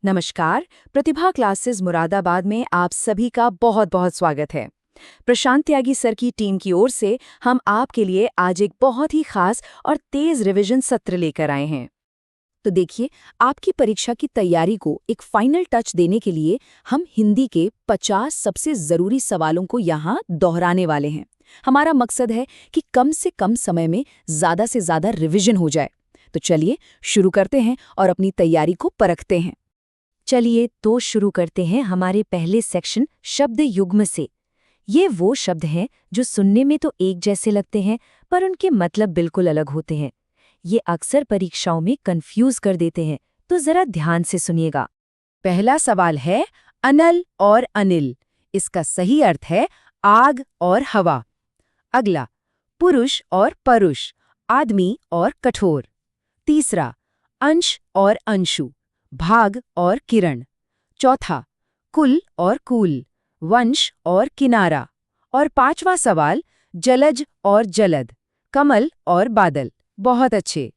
नमस्कार। प्रतिभा क्लासेस मुरादाबाद में आप सभी का बहुत बहुत स्वागत है। प्रशांत त्यागी सर की टीम की ओर से हम आपके लिए आज एक बहुत ही खास और तेज रिवीजन सत्र लेकर आए हैं। तो देखिए, आपकी परीक्षा की तैयारी को एक फाइनल टच देने के लिए हम हिंदी के 50 सबसे जरूरी सवालों को यहाँ दोहराने वाले हैं। हमारा मकसद है कि कम से कम समय में ज्यादा से ज्यादा रिवीजन हो जाए। तो चलिए शुरू करते हैं और अपनी तैयारी को परखते हैं। चलिए तो शुरू करते हैं हमारे पहले सेक्शन शब्द युग्म से। ये वो शब्द हैं जो सुनने में तो एक जैसे लगते हैं पर उनके मतलब बिल्कुल अलग होते हैं। ये अक्सर परीक्षाओं में कंफ्यूज कर देते हैं, तो जरा ध्यान से सुनिएगा। पहला सवाल है अनल और अनिल। इसका सही अर्थ है आग और हवा। अगला पुरुष और परुष, आदमी और कठोर। तीसरा अंश और अंशु, भाग और किरण। चौथा कुल और कूल, वंश और किनारा। और पांचवा सवाल जलज और जलद, कमल और बादल। बहुत अच्छे,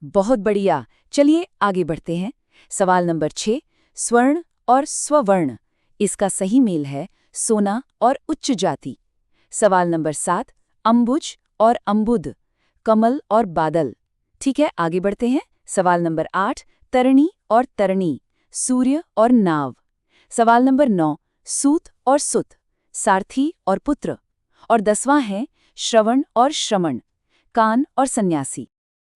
बहुत बढ़िया। चलिए आगे बढ़ते हैं। सवाल नंबर 6 स्वर्ण और स्ववर्ण। इसका सही मेल है सोना और उच्च जाति। सवाल नंबर 7 अंबुज और अंबुद, कमल और बादल। ठीक है, आगे बढ़ते हैं। सवाल नंबर 8 तरणी और तरणी, सूर्य और नाव। सवाल नंबर 9 सूत और सुत, सारथी और पुत्र। और 10वां है श्रवण और श्रमण, कान और सन्यासी।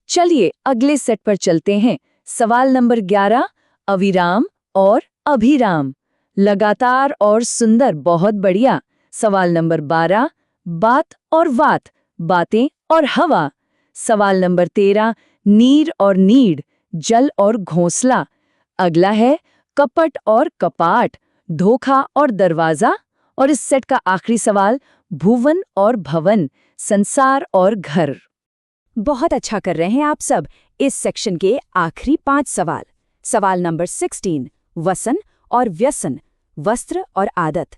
चलिए अगले सेट पर चलते हैं। सवाल नंबर 11 अविराम और अभिराम, लगातार और सुंदर। बहुत बढ़िया। सवाल नंबर 12 बात और वात, बातें और हवा। सवाल नंबर 13 नीर और नीड़, जल और घोंसला। अगला है कपट और कपाट, धोखा और दरवाजा। और इस सेट का आखिरी सवाल भुवन और भवन, संसार और घर। बहुत अच्छा कर रहे हैं आप सब। इस सेक्शन के आखिरी 5 सवाल। सवाल नंबर 16 वसन और व्यसन, वस्त्र और आदत।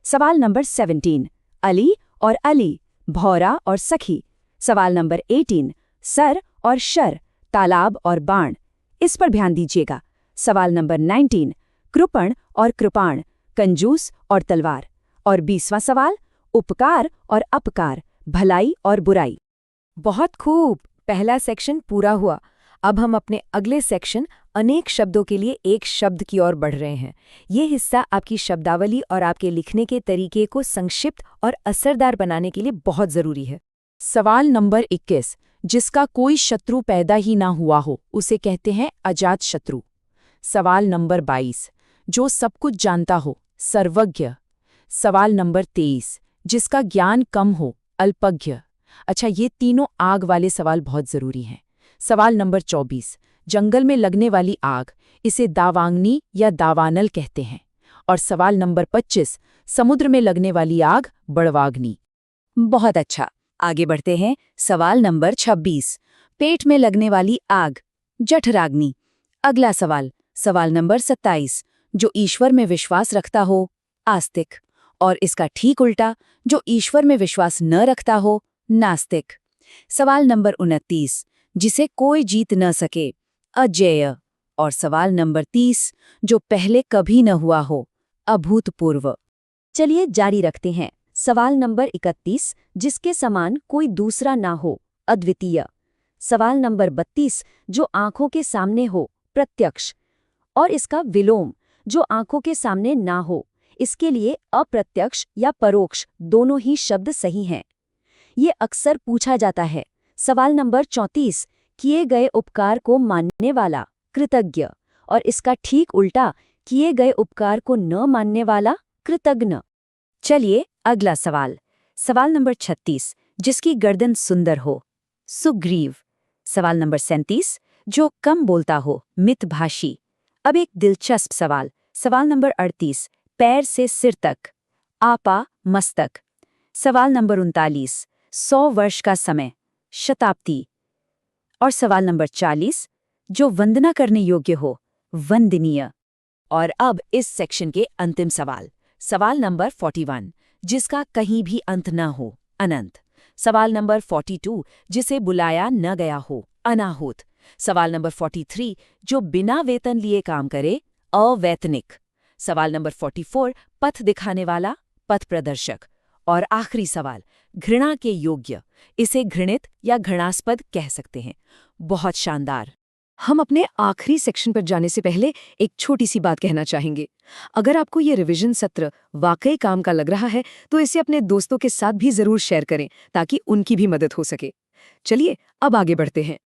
सवाल नंबर 17 अली और अली, भौरा और सखी। सवाल नंबर 18 सर और शर, तालाब और बाण। इस पर ध्यान दीजिएगा। सवाल नंबर 19 कृपण और कृपाण, कंजूस और तलवार। और 20वां सवाल उपकार और अपकार, भलाई और बुराई। बहुत खूब, पहला सेक्शन पूरा हुआ। अब हम अपने अगले सेक्शन अनेक शब्दों के लिए एक शब्द की ओर बढ़ रहे हैं। ये हिस्सा आपकी शब्दावली और आपके लिखने के तरीके को संक्षिप्त और असरदार बनाने के लिए बहुत जरूरी है। सवाल नंबर 21 जिसका कोई शत्रु पैदा ही ना हुआ हो उसे कहते हैं अजात शत्रु। सवाल नंबर 22 जो सब कुछ जानता हो, सर्वज्ञ। सवाल नंबर 23 जिसका ज्ञान कम हो, अल्पज्ञ। अच्छा, ये तीनों आग वाले सवाल बहुत जरूरी हैं। सवाल नंबर 24 जंगल में लगने वाली आग, इसे दावांगनी या दावानल कहते हैं। और सवाल नंबर 25 समुद्र में लगने वाली आग, बड़वाग्नि। बहुत अच्छा, आगे बढ़ते हैं। सवाल नंबर 26 पेट में लगने वाली आग, जठराग्नि। अगला सवाल सवाल नंबर 27 जो ईश्वर में विश्वास रखता हो, आस्तिक। और इसका ठीक उल्टा जो ईश्वर में विश्वास न रखता हो, नास्तिक। सवाल नंबर 29 जिसे कोई जीत न सके, अजेय। और सवाल नंबर 30 जो पहले कभी न हुआ हो, अभूतपूर्व। चलिए जारी रखते हैं। सवाल नंबर 31 जिसके समान कोई दूसरा ना हो, अद्वितीय। सवाल नंबर 32 जो आंखों के सामने हो, प्रत्यक्ष। और इसका विलोम जो आंखों के सामने ना हो, इसके लिए अप्रत्यक्ष या परोक्ष दोनों ही शब्द सही हैं। ये अक्सर पूछा जाता है। सवाल नंबर 34 किए गए उपकार को मानने वाला, कृतज्ञ। और इसका ठीक उल्टा किए गए उपकार को न मानने वाला, कृतघ्न। चलिए अगला सवाल। सवाल नंबर 36 जिसकी गर्दन सुंदर हो, सुग्रीव। सवाल नंबर 37 जो कम बोलता हो, मितभाषी। अब एक दिलचस्प सवाल। सवाल नंबर 38 पैर से सिर तक, आपा मस्तक। सवाल नंबर 39 100 वर्ष का समय, शताब्दी। और सवाल नंबर 40 जो वंदना करने योग्य हो, वंदनीय। और अब इस सेक्शन के अंतिम सवाल। सवाल नंबर 41 जिसका कहीं भी अंत न हो, अनंत। सवाल नंबर 42 जिसे बुलाया न गया हो, अनाहूत। सवाल नंबर 43 जो बिना वेतन लिए काम करे, अवैतनिक। सवाल नंबर 44, पथ दिखाने वाला, पथ प्रदर्शक। और आखिरी सवाल, घृणा के योग्य, इसे घृणित या घृणास्पद कह सकते हैं। बहुत शानदार। हम अपने आखिरी सेक्शन पर जाने से पहले एक छोटी सी बात कहना चाहेंगे। अगर आपको ये रिवीजन सत्र वाकई काम का लग रहा है तो इसे अपने दोस्तों के साथ भी जरूर शेयर करें ताकि उनकी भी मदद हो सके। चलिए अब आगे बढ़ते हैं।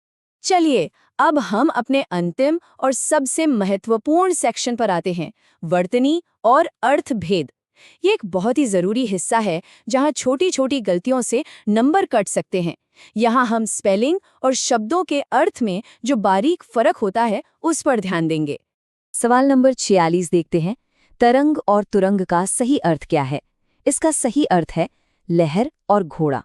चलिए अब हम अपने अंतिम और सबसे महत्वपूर्ण सेक्शन पर आते हैं, वर्तनी और अर्थभेद। ये एक बहुत ही जरूरी हिस्सा है जहाँ छोटी छोटी गलतियों से नंबर कट सकते हैं। यहाँ हम स्पेलिंग और शब्दों के अर्थ में जो बारीक फर्क होता है उस पर ध्यान देंगे। सवाल नंबर 46 देखते हैं, तरंग और तुरंग का सही अर्थ क्या है? इसका सही अर्थ है लहर और घोड़ा।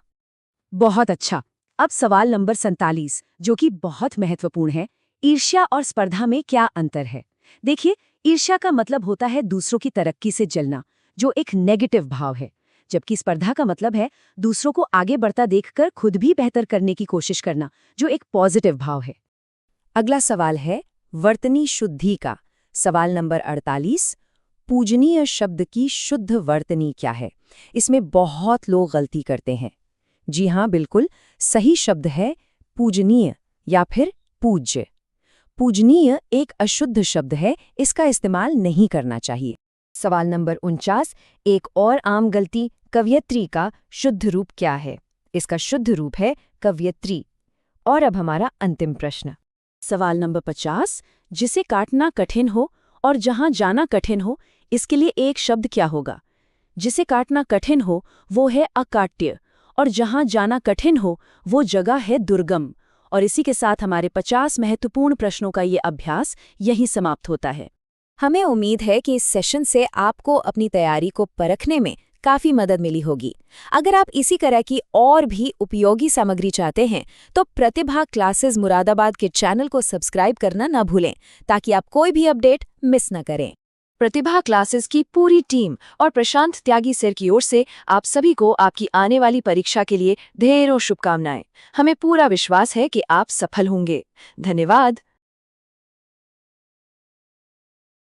बहुत अच्छा। अब सवाल नंबर 47 जो कि बहुत महत्वपूर्ण है, ईर्ष्या और स्पर्धा में क्या अंतर है? देखिए, ईर्ष्या का मतलब होता है दूसरों की तरक्की से जलना, जो एक नेगेटिव भाव है, जबकि स्पर्धा का मतलब है दूसरों को आगे बढ़ता देखकर खुद भी बेहतर करने की कोशिश करना, जो एक पॉजिटिव भाव है। अगला सवाल है वर्तनी शुद्धि का। सवाल नंबर 48, पूजनीय शब्द की शुद्ध वर्तनी क्या है? इसमें बहुत लोग गलती करते हैं। जी हाँ, बिल्कुल सही शब्द है पूजनीय या फिर पूज्य। पूजनीय एक अशुद्ध शब्द है, इसका इस्तेमाल नहीं करना चाहिए। सवाल नंबर 49, एक और आम गलती, कवयित्री का शुद्ध रूप क्या है? इसका शुद्ध रूप है कवयित्री। और अब हमारा अंतिम प्रश्न, सवाल नंबर 50, जिसे काटना कठिन हो और जहां जाना कठिन हो, इसके लिए एक शब्द क्या होगा? जिसे काटना कठिन हो वो है अकाट्य, और जहां जाना कठिन हो वो जगह है दुर्गम। और इसी के साथ हमारे 50 महत्वपूर्ण प्रश्नों का ये अभ्यास यहीं समाप्त होता है। हमें उम्मीद है कि इस सेशन से आपको अपनी तैयारी को परखने में काफ़ी मदद मिली होगी। अगर आप इसी तरह की और भी उपयोगी सामग्री चाहते हैं तो प्रतिभा क्लासेस मुरादाबाद के चैनल को सब्सक्राइब करना न भूलें ताकि आप कोई भी अपडेट मिस न करें। प्रतिभा क्लासेस की पूरी टीम और प्रशांत त्यागी सर की ओर से आप सभी को आपकी आने वाली परीक्षा के लिए ढेरों शुभकामनाएं। हमें पूरा विश्वास है कि आप सफल होंगे। धन्यवाद।